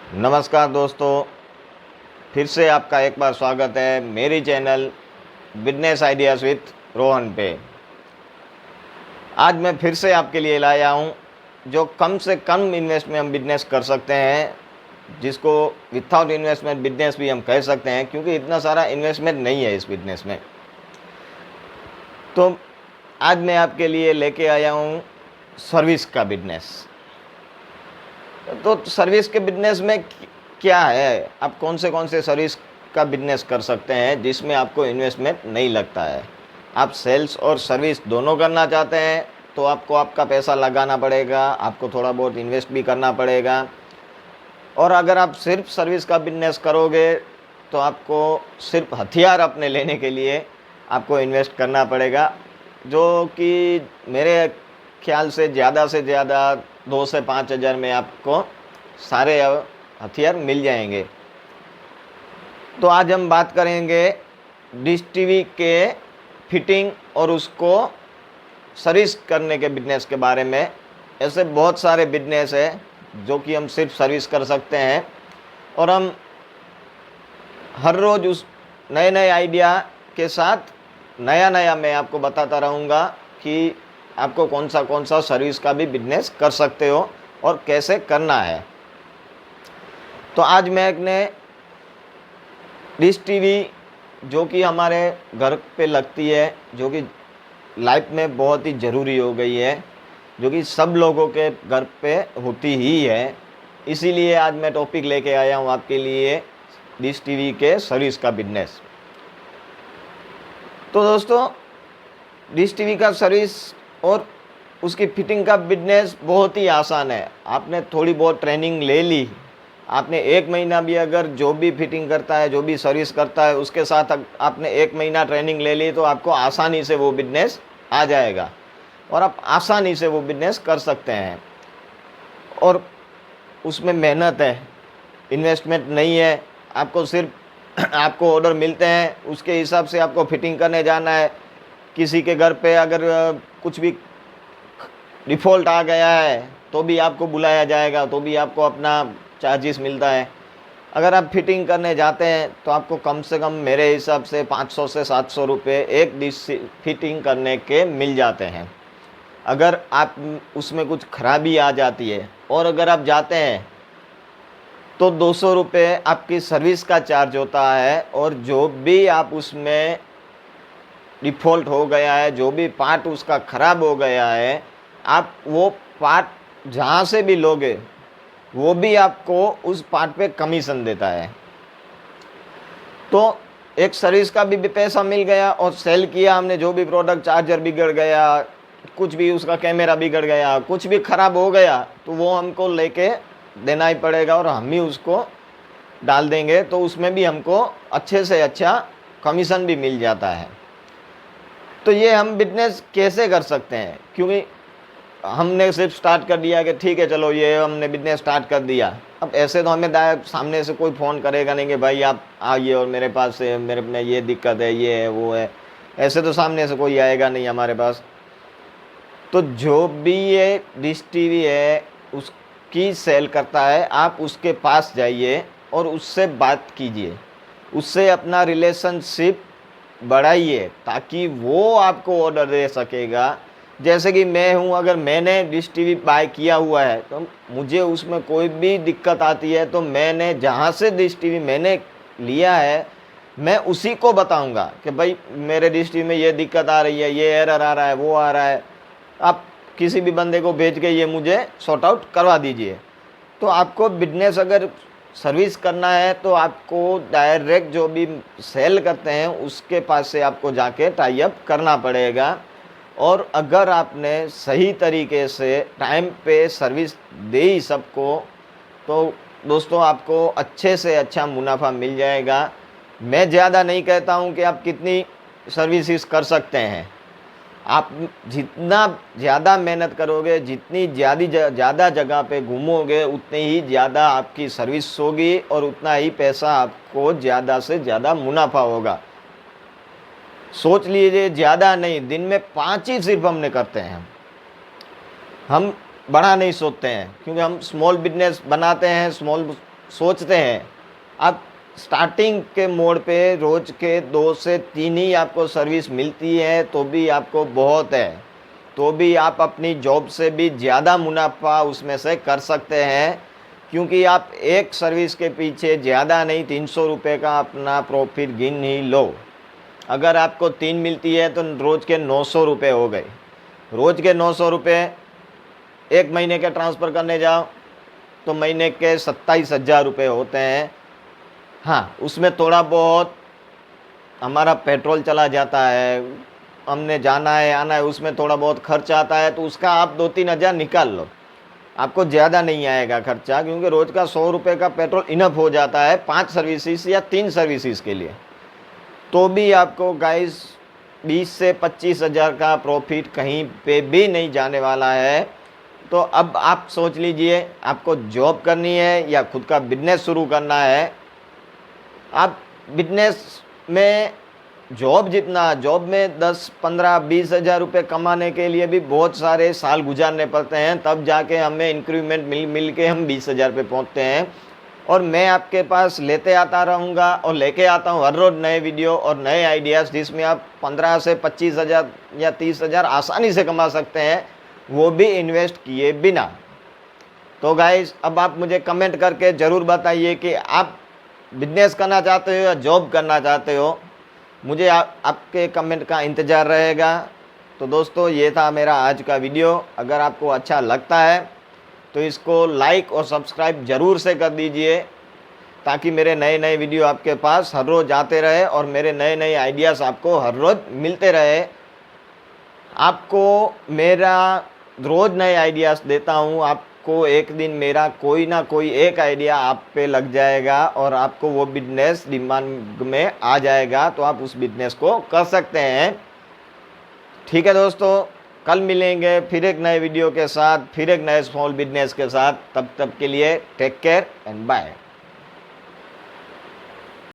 नमस्कार दोस्तों, फिर से आपका एक बार स्वागत है मेरी channel business ideas with Rohan पे। आज मैं फिर से आपके लिए लाया हूँ जो कम से कम इन्वेस्ट में हम बिजनेस कर सकते हैं, जिसको विथआउट इन्वेस्टमेंट बिजनेस भी हम कह सकते हैं, क्योंकि इतना सारा इन्वेस्टमेंट नहीं है इस बिजनेस में। तो आज मैं आपके लिए लेके आया हूँ सर्विस का बिजनेस। तो सर्विस के बिजनेस में क्या है, आप कौन से सर्विस का बिजनेस कर सकते हैं जिसमें आपको इन्वेस्टमेंट नहीं लगता है। आप सेल्स और सर्विस दोनों करना चाहते हैं तो आपको आपका पैसा लगाना पड़ेगा, आपको थोड़ा बहुत इन्वेस्ट भी करना पड़ेगा। और अगर आप सिर्फ सर्विस का बिजनेस करोगे तो आपको सिर्फ हथियार अपने लेने के लिए आपको इन्वेस्ट करना पड़ेगा, जो कि मेरे ख्याल से ज़्यादा 2 से 5 हज़ार में आपको सारे हथियार मिल जाएंगे। तो आज हम बात करेंगे डिश टीवी के फिटिंग और उसको सर्विस करने के बिजनेस के बारे में। ऐसे बहुत सारे बिजनेस है जो कि हम सिर्फ सर्विस कर सकते हैं, और हम हर रोज़ उस नए आइडिया के साथ नया मैं आपको बताता रहूँगा कि आपको कौन सा सर्विस का भी बिजनेस कर सकते हो और कैसे करना है। तो आज मैं एक ने डिश टीवी जो कि हमारे घर पे लगती है, जो कि लाइफ में बहुत ही ज़रूरी हो गई है, जो कि सब लोगों के घर पे होती ही है, इसीलिए आज मैं टॉपिक लेके आया हूँ आपके लिए डिश टीवी के सर्विस का बिजनेस। तो दोस्तों, डिश टीवी का सर्विस और उसकी फिटिंग का बिजनेस बहुत ही आसान है। आपने थोड़ी बहुत ट्रेनिंग ले ली, आपने 1 महीना भी अगर जो भी फिटिंग करता है, जो भी सर्विस करता है, उसके साथ आपने 1 महीना ट्रेनिंग ले ली तो आपको आसानी से वो बिजनेस आ जाएगा और आप आसानी से वो बिजनेस कर सकते हैं। और उसमें मेहनत है, इन्वेस्टमेंट नहीं है। आपको सिर्फ आपको ऑर्डर मिलते हैं, उसके हिसाब से आपको फिटिंग करने जाना है। किसी के घर पे अगर कुछ भी डिफ़ॉल्ट आ गया है तो भी आपको बुलाया जाएगा, तो भी आपको अपना चार्जेस मिलता है। अगर आप फिटिंग करने जाते हैं तो आपको कम से कम मेरे हिसाब से 500 से 700 रुपये एक डिश फिटिंग करने के मिल जाते हैं। अगर आप उसमें कुछ खराबी आ जाती है और अगर आप जाते हैं तो 200 रुपये आपकी सर्विस का चार्ज होता है, और जो भी आप उसमें डिफ़ॉल्ट हो गया है, जो भी पार्ट उसका ख़राब हो गया है, आप वो पार्ट जहाँ से भी लोगे वो भी आपको उस पार्ट पे कमीशन देता है। तो एक सर्विस का भी पैसा मिल गया, और सेल किया हमने जो भी प्रोडक्ट, चार्जर बिगड़ गया, कुछ भी उसका कैमरा बिगड़ गया, कुछ भी ख़राब हो गया तो वो हमको लेके देना ही पड़ेगा और हम ही उसको डाल देंगे, तो उसमें भी हमको अच्छे से अच्छा कमीशन भी मिल जाता है। तो ये हम बिजनेस कैसे कर सकते हैं, क्योंकि हमने सिर्फ स्टार्ट कर दिया कि ठीक है चलो ये हमने बिजनेस स्टार्ट कर दिया। अब ऐसे तो हमें डायरेक्ट सामने से कोई फ़ोन करेगा नहीं कि भाई आप आइए और मेरे पास से मेरे में ये दिक्कत है, ये है, वो है। ऐसे तो सामने से कोई आएगा नहीं हमारे पास। तो जो भी ये डिश टीवी है उसकी सेल करता है, आप उसके पास जाइए और उससे बात कीजिए, उससे अपना रिलेशनशिप बढ़ाइए ताकि वो आपको ऑर्डर दे सकेगा। जैसे कि मैं हूँ, अगर मैंने डिश टीवी बाय किया हुआ है तो मुझे उसमें कोई भी दिक्कत आती है तो मैंने जहाँ से डिश टीवी मैंने लिया है मैं उसी को बताऊँगा कि भाई मेरे डिश टीवी में ये दिक्कत आ रही है, ये एरर आ रहा है, वो आ रहा है, आप किसी भी बंदे को भेज के ये मुझे सॉर्ट आउट करवा दीजिए। तो आपको बिजनेस अगर सर्विस करना है तो आपको डायरेक्ट जो भी सेल करते हैं उसके पास से आपको जाके टाई अप करना पड़ेगा। और अगर आपने सही तरीके से टाइम पे सर्विस दे ही सबको, तो दोस्तों आपको अच्छे से अच्छा मुनाफा मिल जाएगा। मैं ज़्यादा नहीं कहता हूँ कि आप कितनी सर्विसेज कर सकते हैं। आप जितना ज़्यादा मेहनत करोगे, जितनी ज़्यादा जगह पे घूमोगे, उतनी ही ज़्यादा आपकी सर्विस होगी और उतना ही पैसा आपको ज़्यादा से ज़्यादा मुनाफा होगा। सोच लीजिए, ज़्यादा नहीं, दिन में 5 ही सिर्फ हमने करते हैं, हम बड़ा नहीं सोचते हैं, क्योंकि हम स्मॉल बिजनेस बनाते हैं, स्मॉल सोचते हैं, आप स्टार्टिंग के मोड पे रोज़ के 2 से 3 ही आपको सर्विस मिलती है तो भी आपको बहुत है, तो भी आप अपनी जॉब से भी ज़्यादा मुनाफा उसमें से कर सकते हैं, क्योंकि आप एक सर्विस के पीछे ज़्यादा नहीं 300 रुपये का अपना प्रॉफिट गिन ही लो। अगर आपको 3 मिलती है तो रोज़ के 900 रुपये हो गए। रोज़ के 900 रुपये एक महीने के ट्रांसफ़र करने जाओ तो महीने के 27,000 रुपये होते हैं। हाँ, उसमें थोड़ा बहुत हमारा पेट्रोल चला जाता है, हमने जाना है आना है, उसमें थोड़ा बहुत खर्च आता है, तो उसका आप 2-3 हज़ार निकाल लो, आपको ज़्यादा नहीं आएगा खर्चा, क्योंकि रोज़ का 100 रुपये का पेट्रोल इनफ हो जाता है 5 सर्विसेज या 3 सर्विसेज के लिए। तो भी आपको गाइस 20 से 25 हज़ार का प्रॉफिट कहीं पे भी नहीं जाने वाला है। तो अब आप सोच लीजिए, आपको जॉब करनी है या खुद का बिजनेस शुरू करना है। आप बिजनेस में जॉब में 10, 15, 20 हज़ार रुपये कमाने के लिए भी बहुत सारे साल गुजारने पड़ते हैं, तब जाके हमें इंक्रीमेंट मिल के हम 20 हज़ार पे पहुँचते हैं। और मैं आपके पास लेते आता रहूँगा और लेके आता हूँ हर रोज़ नए वीडियो और नए आइडियाज़, जिसमें आप 15 से 25 हज़ार या 30 हज़ार आसानी से कमा सकते हैं, वो भी इन्वेस्ट किए बिना। तो गाइस, अब आप मुझे कमेंट करके ज़रूर बताइए कि आप बिजनेस करना चाहते हो या जॉब करना चाहते हो। मुझे आपके कमेंट का इंतज़ार रहेगा। तो दोस्तों, ये था मेरा आज का वीडियो। अगर आपको अच्छा लगता है तो इसको लाइक और सब्सक्राइब ज़रूर से कर दीजिए, ताकि मेरे नए नए वीडियो आपके पास हर रोज़ आते रहे और मेरे नए नए आइडियाज़ आपको हर रोज़ मिलते रहे। आपको मेरा रोज़ नए आइडियाज़ देता हूँ, आपको एक दिन मेरा कोई ना कोई एक आइडिया आप पे लग जाएगा और आपको वो बिजनेस दिमाग में आ जाएगा, तो आप उस बिजनेस को कर सकते हैं। ठीक है दोस्तों, कल मिलेंगे फिर एक नए वीडियो के साथ, फिर एक नए स्मॉल बिजनेस के साथ। तब के लिए टेक केयर एंड बाय।